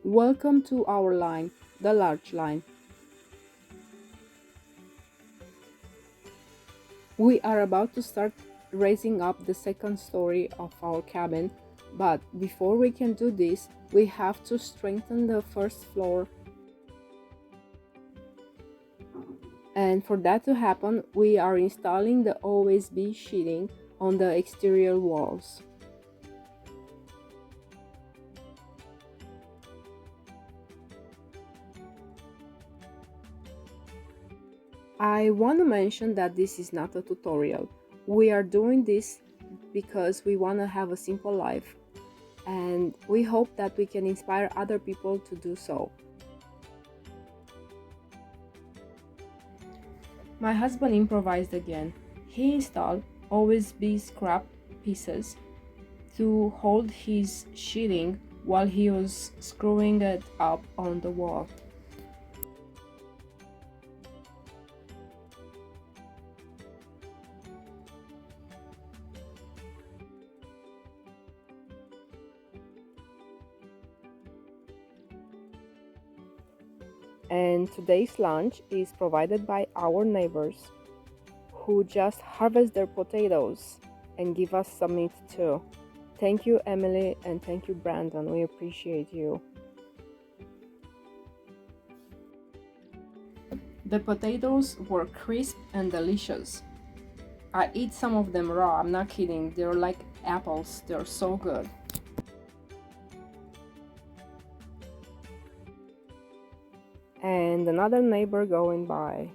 Welcome to our line, the large line. We are about to start raising up the second story of our cabin, but before we can do this, we have to strengthen the first floor. And for that to happen, we are installing the OSB sheeting on the exterior walls. I want to mention that this is not a tutorial. We are doing this because we want to have a simple life, and we hope that we can inspire other people to do so. My husband improvised again. He installed OSB scrap pieces to hold his sheeting while he was screwing it up on the wall. And today's lunch is provided by our neighbors who just harvest their potatoes and give us some meat too. Thank you, Emily, and thank you, Brandon. We appreciate you. The potatoes were crisp and delicious. I eat some of them raw, I'm not kidding. They're like apples, they're so good. And another neighbor going by.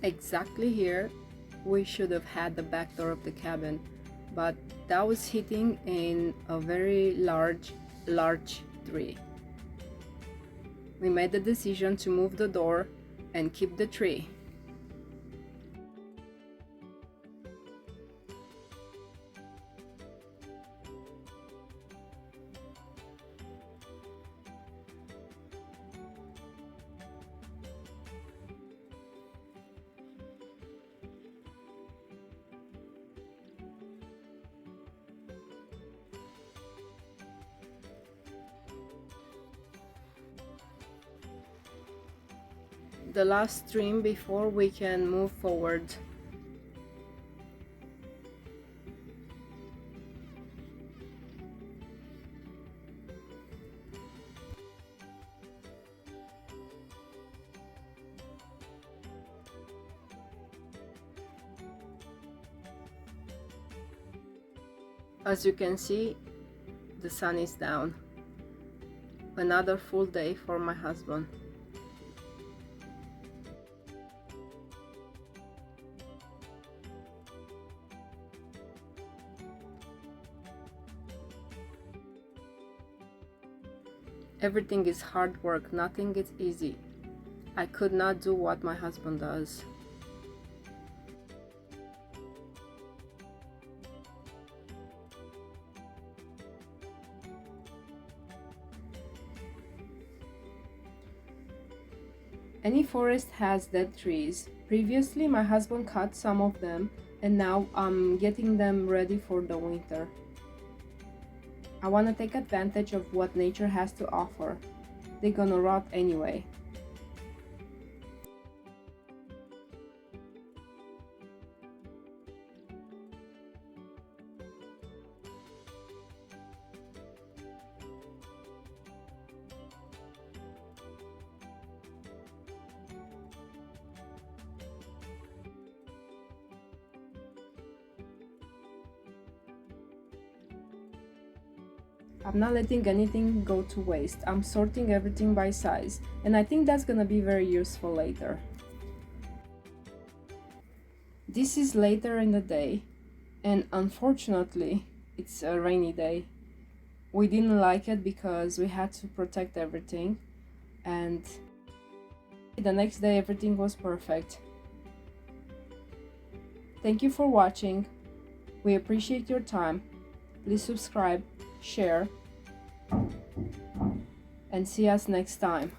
Exactly here, we should have had the back door of the cabin, but that was hitting in a very large tree. We made the decision to move the door and keep the tree. The last trim before we can move forward. As you can see, the sun is down. Another full day for my husband. Everything is hard work, nothing is easy. I could not do what my husband does. Any forest has dead trees. Previously, my husband cut some of them, and now I'm getting them ready for the winter. I want to take advantage of what nature has to offer. They're gonna rot anyway. I'm not letting anything go to waste. I'm sorting everything by size, and I think that's gonna be very useful later. This is later in the day, and unfortunately, it's a rainy day. We didn't like it because we had to protect everything, and the next day everything was perfect. Thank you for watching. We appreciate your time. Please subscribe, share, and see us next time.